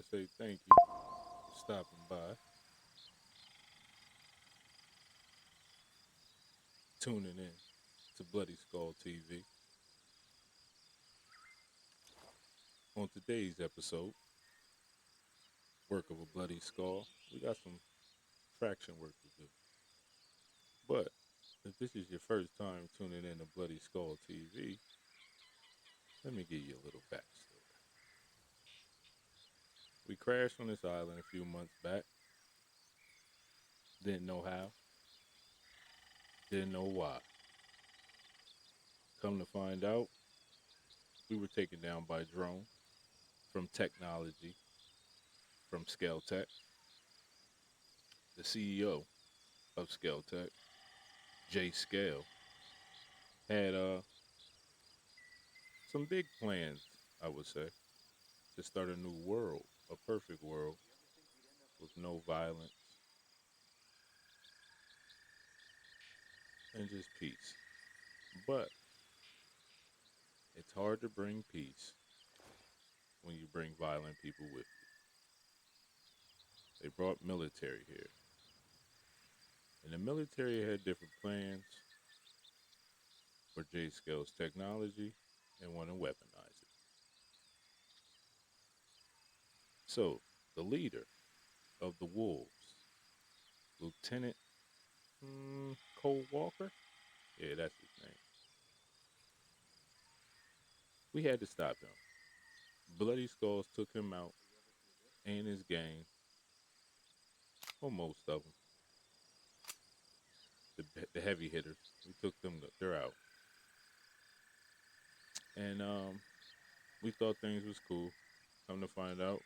to say thank you for stopping by, tuning in to Bloody Skull TV. On today's episode, Work of a Bloody Skull, we got some fraction work to do. But if this is your first time tuning in to Bloody Skull TV, let me give you a little backstory. We crashed on this island a few months back. Didn't know how, didn't know why. Come to find out, we were taken down by drone from technology, from Scale Tech. The CEO of Scale Tech, Jay Scale, had some big plans, I would say, to start a new world, a perfect world with no violence and just peace. But it's hard to bring peace when you bring violent people with you. They brought military here. And the military had different plans for Jay Scale's technology and want to weaponize it. So, the leader of the Wolves, Lieutenant Cole Walker, yeah, that's his name. We had to stop him. Bloody Skulls took him out and his gang, or most of them, the heavy hitters. We took them, they're out. And we thought things was cool. Come to find out,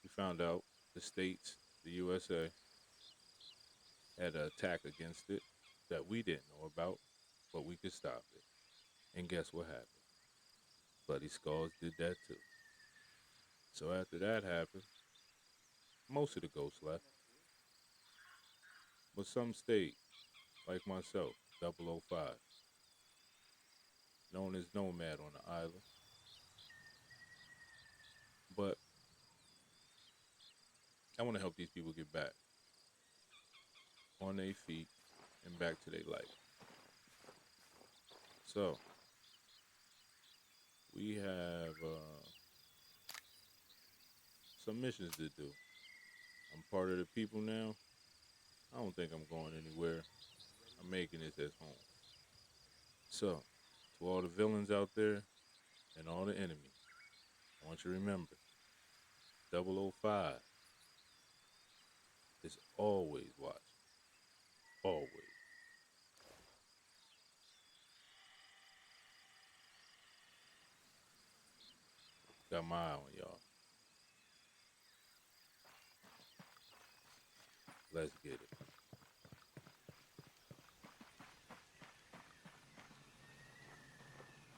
we found out the states, the USA, had an attack against it that we didn't know about, but we could stop it. And guess what happened? Bloody Skulls did that too. So after that happened, most of the ghosts left. But some stayed, like myself, 005, known as Nomad on the island. But I want to help these people get back on their feet and back to their life. So, we have some missions to do. I'm part of the people now. I don't think I'm going anywhere. I'm making this as home. So, to all the villains out there and all the enemies, I want you to remember, 005 is always watching. Always. Got my eye on y'all. Let's get it.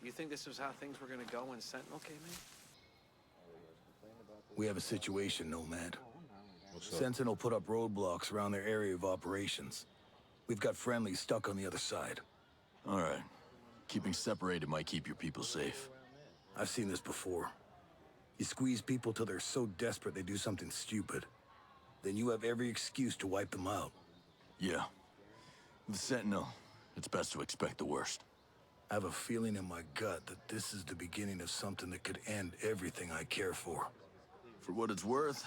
You think this was how things were gonna go when Sentinel came in? We have a situation, Nomad. What's up? Sentinel put up roadblocks around their area of operations. We've got friendlies stuck on the other side. All right. Keeping separated might keep your people safe. I've seen this before. You squeeze people till they're so desperate they do something stupid. Then you have every excuse to wipe them out. Yeah. With Sentinel, it's best to expect the worst. I have a feeling in my gut that this is the beginning of something that could end everything I care for. For what it's worth,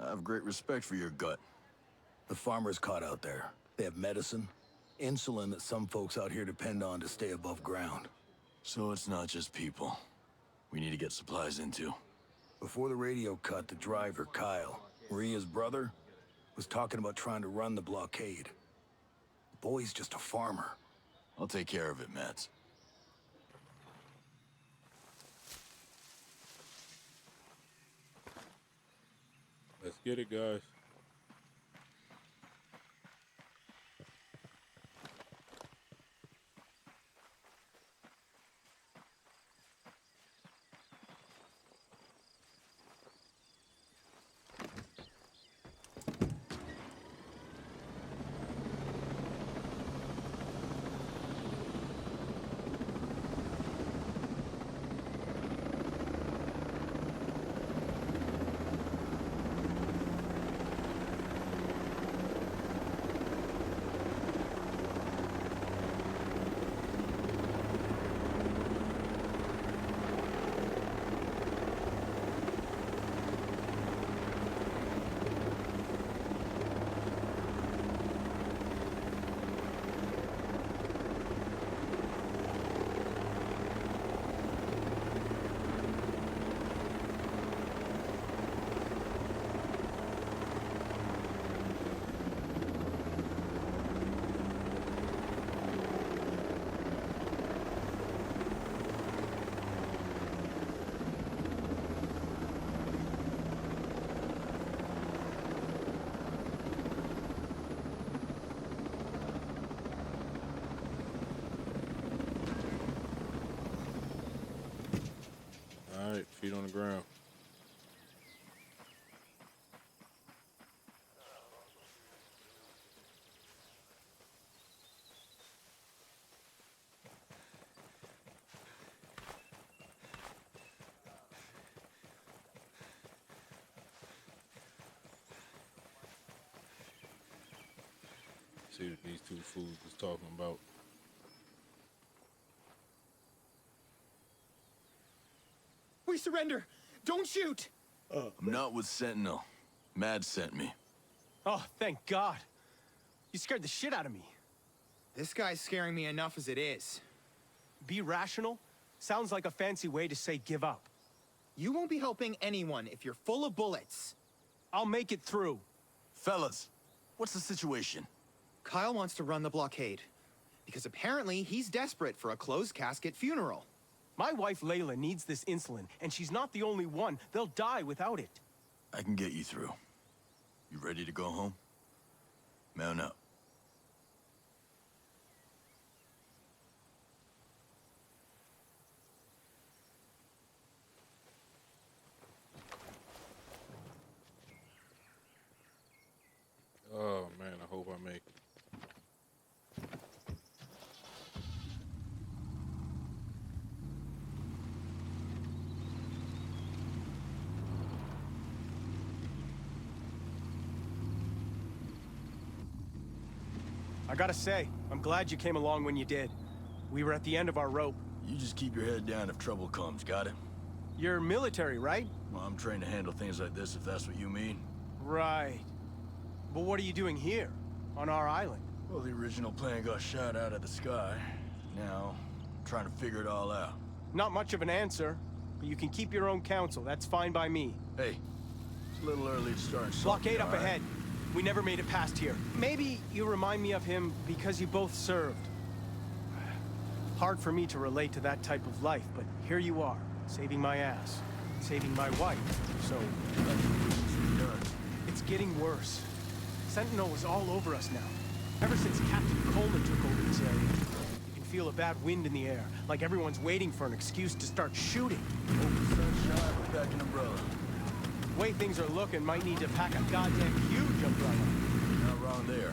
I have great respect for your gut. The farmers caught out there. They have medicine, insulin that some folks out here depend on to stay above ground. So it's not just people. We need to get supplies into. Before the radio cut, the driver, Kyle, Maria's brother, was talking about trying to run the blockade. The boy's just a farmer. I'll take care of it, Matt. Let's get it, guys. the ground. See what these two fools was talking about. We surrender! Don't shoot! I'm not with Sentinel. Mad sent me. Oh, thank God. You scared the shit out of me. This guy's scaring me enough as it is. Be rational? Sounds like a fancy way to say give up. You won't be helping anyone if you're full of bullets. I'll make it through. Fellas, what's the situation? Kyle wants to run the blockade. Because apparently he's desperate for a closed casket funeral. My wife Layla needs this insulin, and she's not the only one. They'll die without it. I can get you through. You ready to go home? Mount up. Oh man, I hope I make it. I gotta say, I'm glad you came along when you did. We were at the end of our rope. You just keep your head down if trouble comes, got it? You're military, right? Well, I'm trained to handle things like this if that's what you mean. Right. But what are you doing here? On our island? Well, the original plan got shot out of the sky. Now, I'm trying to figure it all out. Not much of an answer, but you can keep your own counsel. That's fine by me. Hey, it's a little early to start something. Blockade up all right? ahead. We never made it past here. Maybe you remind me of him because you both served. Hard for me to relate to that type of life, but here you are, saving my ass, saving my wife, so... It's getting worse. Sentinel was all over us now. Ever since Captain Coleman took over this area. You can feel a bad wind in the air, like everyone's waiting for an excuse to start shooting. Open sunshine, we're back an umbrella. The way things are looking, might need to pack a goddamn huge umbrella. Not wrong there.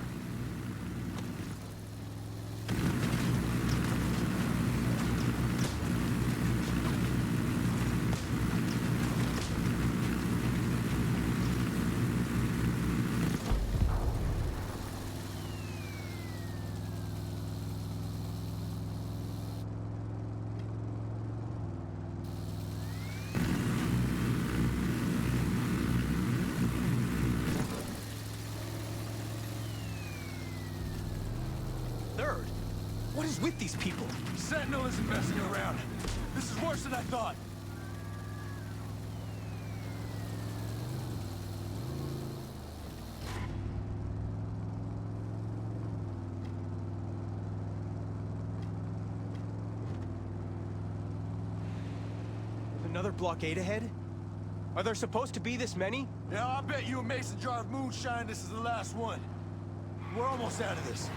Third, what is with these people? Sentinel isn't messing around. This is worse than I thought. Another blockade ahead? Are there supposed to be this many? Yeah, I bet you and Mason drive moonshine this is the last one. We're almost out of this.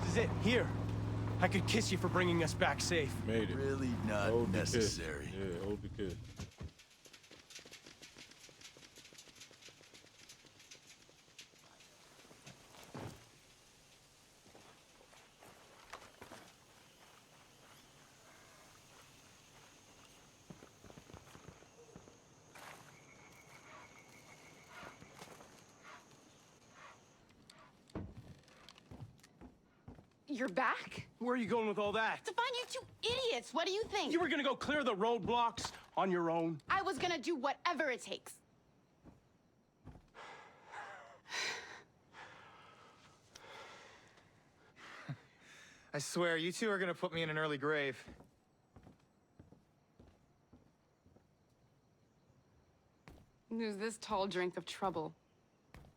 This is it, here. I could kiss you for bringing us back safe. Made it. Really not Hold the kiss. necessary. Yeah, hold the kiss. You're back? Where are you going with all that? To find you two idiots. What do you think? You were gonna go clear the roadblocks on your own? I was gonna do whatever it takes. I swear, you two are gonna put me in an early grave. Who's this tall drink of trouble?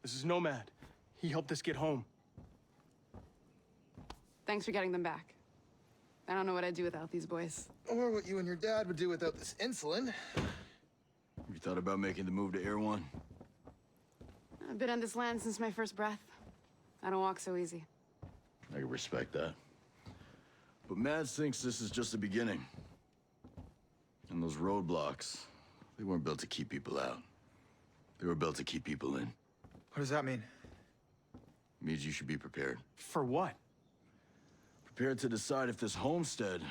This is Nomad. He helped us get home. Thanks for getting them back. I don't know what I'd do without these boys. Or what you and your dad would do without this insulin. You thought about making the move to Ep.1? I've been on this land since my first breath. I don't walk so easy. I can respect that. But Mads thinks this is just the beginning. And those roadblocks, they weren't built to keep people out. They were built to keep people in. What does that mean? It means you should be prepared. For what? Prepared to decide if this homestead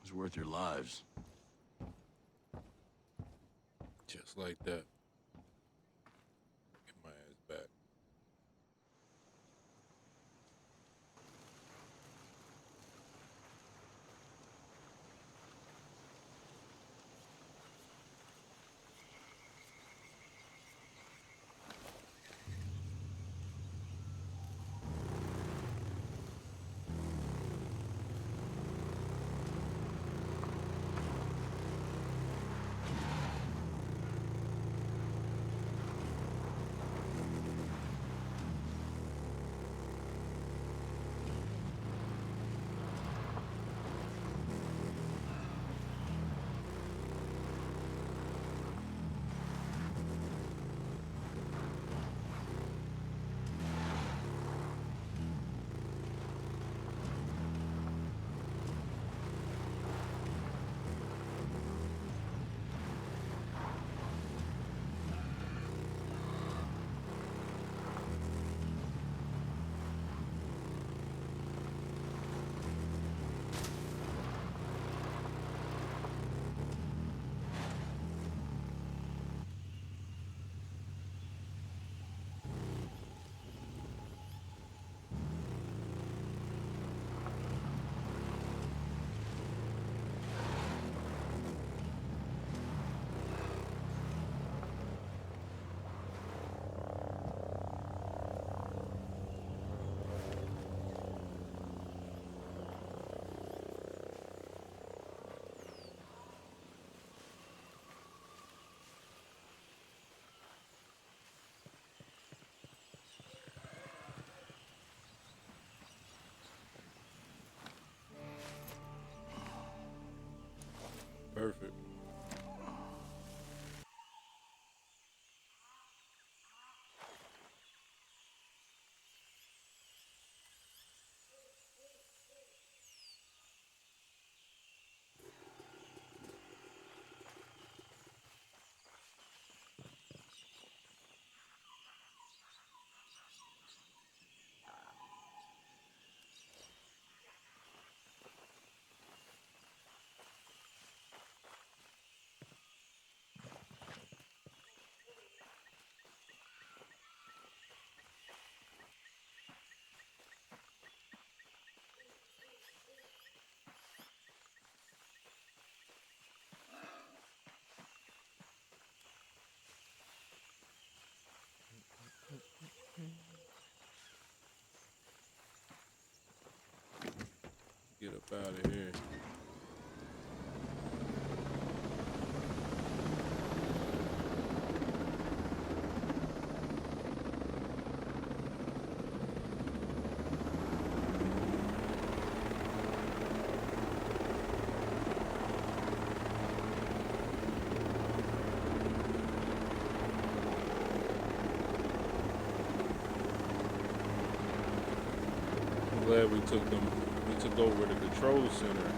is worth your lives. Just like that. Get my ass back. Perfect. Get up out of here. I'm glad we took over the control center,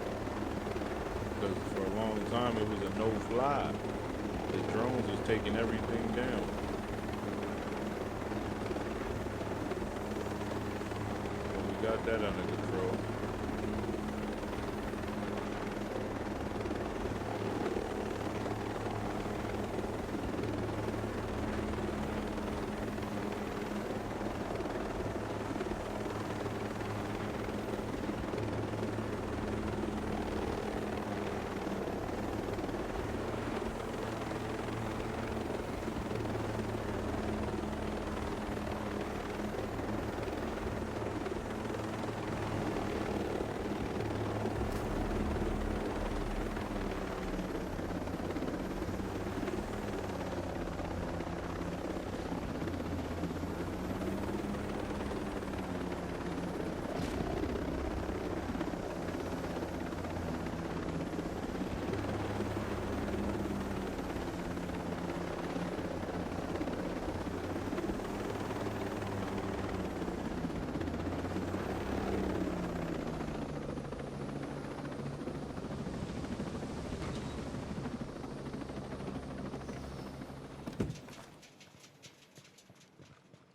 because for a long time it was a no-fly. The drones was taking everything down. But we got that under control.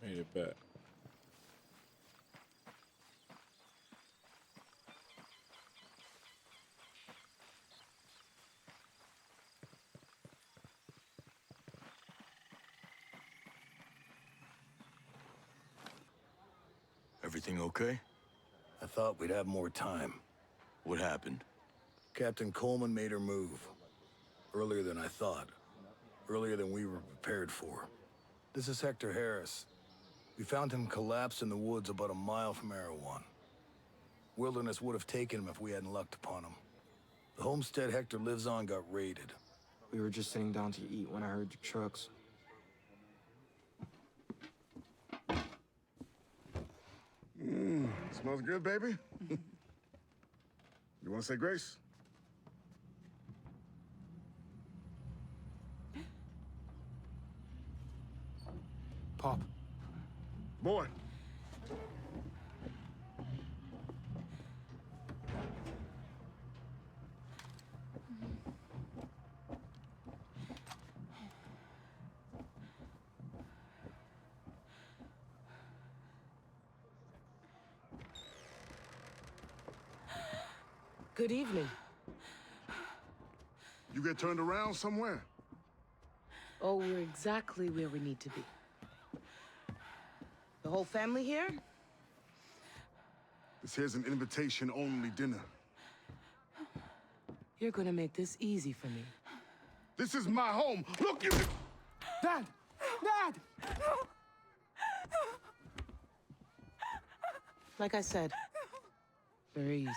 Made it back. Everything okay? I thought we'd have more time. What happened? Captain Coleman made her move. Earlier than I thought. Earlier than we were prepared for. This is Hector Harris. We found him collapsed in the woods about a mile from Ep.1. Wilderness would have taken him if we hadn't lucked upon him. The homestead Hector lives on got raided. We were just sitting down to eat when I heard the trucks. Smells good, baby. You want to say grace? Pop, Boy. Good evening. You get turned around somewhere? Oh, we're exactly where we need to be. The whole family here? This here's an invitation-only dinner. You're gonna make this easy for me. This is my home. Look, you... Dad! Dad! Like I said, very easy.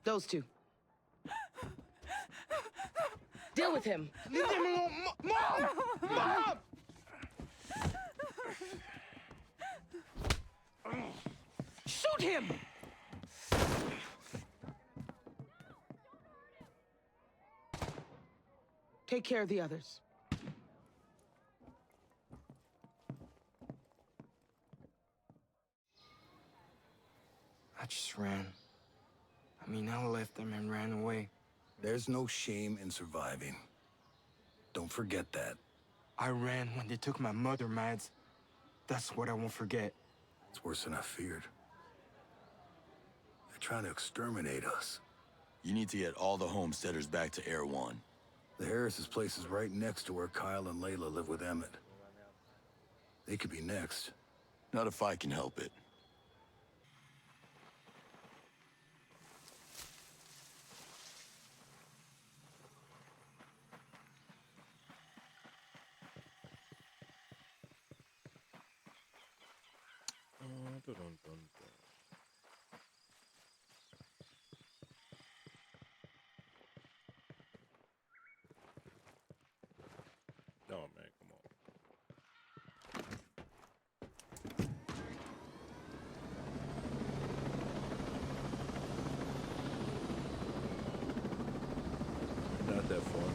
Those two. Deal with him. Leave him alone! Mom! Mom! Shoot him! Take care of the others. I just ran. I mean, I left them and ran away. There's no shame in surviving. Don't forget that. I ran when they took my mother, Mads. That's what I won't forget. It's worse than I feared. They're trying to exterminate us. You need to get all the homesteaders back to Ep.1. The Harris's place is right next to where Kyle and Layla live with Emmett. They could be next. Not if I can help it. Dun, dun, dun. No, man, come on. Not that far.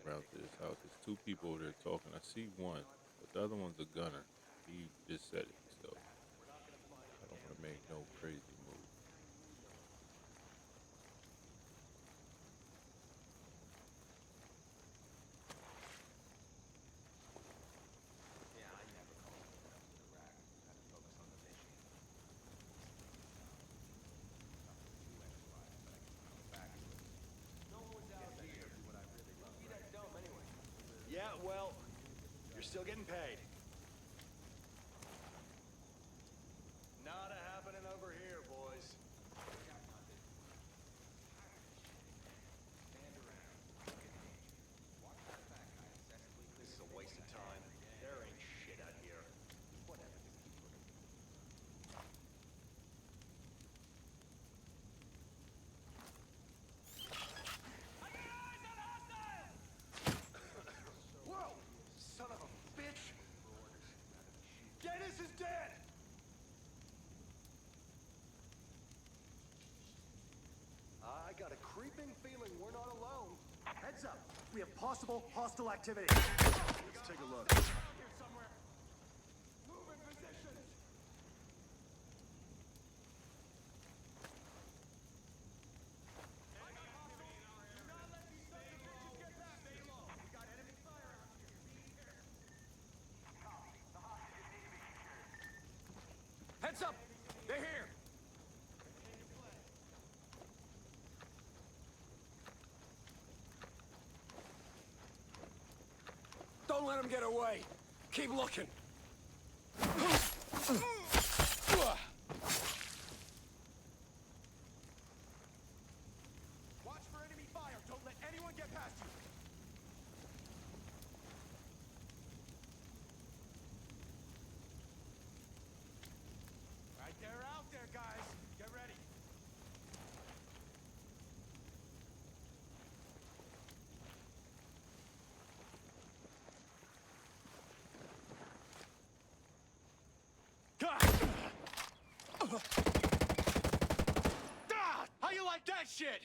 around to this house. There's two people over there talking. I see one, but the other one's a gunner. He just said it, so I don't want to make no crazy move. Yeah, well, you're still getting paid. Nada happening over here, boys. Stand around. This is a waste of time. There ain't shit out here. Whatever, just keep looking. Whoa! Son of a bitch! Dennis is dead! I got a creeping feeling we're not alone. Heads up. We have possible hostile activity. Let's take a look. Move in positions. Heads up! They're here! Don't let them get away! Keep looking! Watch for enemy fire! Don't let anyone get past you! Right there, out there, guys! Get ready! How you like that shit?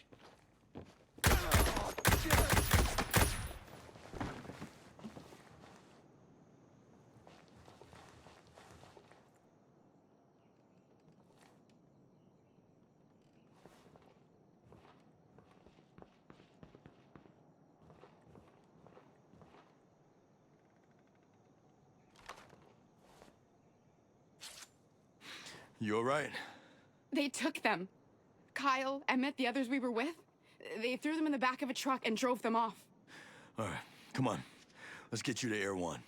You all right? They took them. Kyle, Emmett, the others we were with. They threw them in the back of a truck and drove them off. All right, come on. Let's get you to Air 1.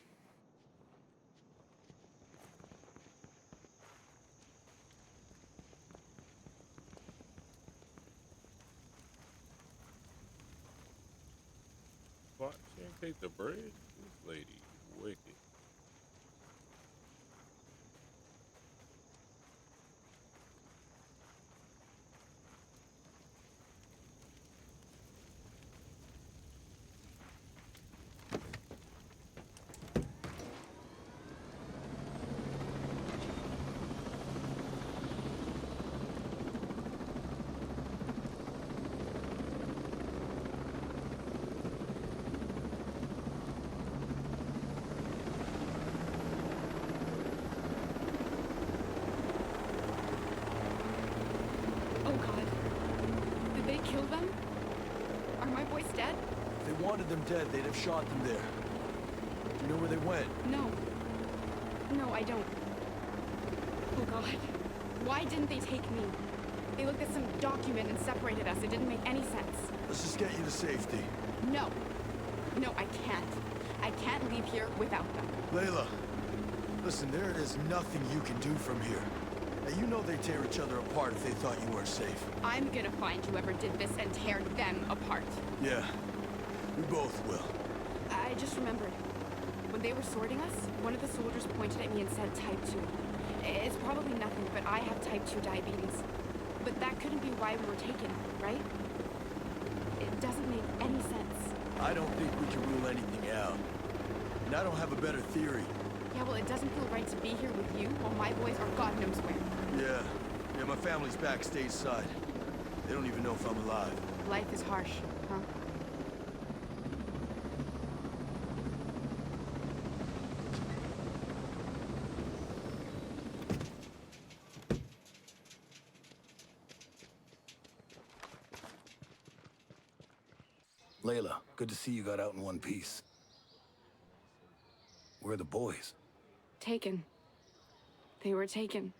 What? She didn't take the bridge? This lady, wicked. Oh, God. Did they kill them? Are my boys dead? If they wanted them dead, they'd have shot them there. Do you know where they went? No. No, I don't. Oh, God. Why didn't they take me? They looked at some document and separated us. It didn't make any sense. Let's just get you to safety. No. No, I can't. I can't leave here without them. Layla, listen, there is nothing you can do from here. Now, you know they tear each other apart if they thought you weren't safe. I'm gonna find whoever did this and tear them apart. Yeah, we both will. I just remembered. When they were sorting us, one of the soldiers pointed at me and said type 2. It's probably nothing, but I have type 2 diabetes. But that couldn't be why we were taken, right? It doesn't make any sense. I don't think we can rule anything out. And I don't have a better theory. Yeah, well, it doesn't feel right to be here with you while my boys are God knows where. Yeah, my family's back stateside. They don't even know if I'm alive. Life is harsh, huh? Layla, good to see you got out in one piece. Where are the boys? Taken. They were taken.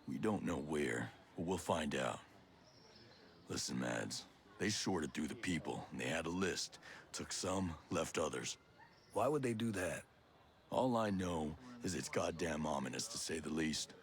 We don't know where, but we'll find out. Listen, Mads, they sorted through the people, and they had a list. Took some, left others. Why would they do that? All I know is it's goddamn ominous, to say the least.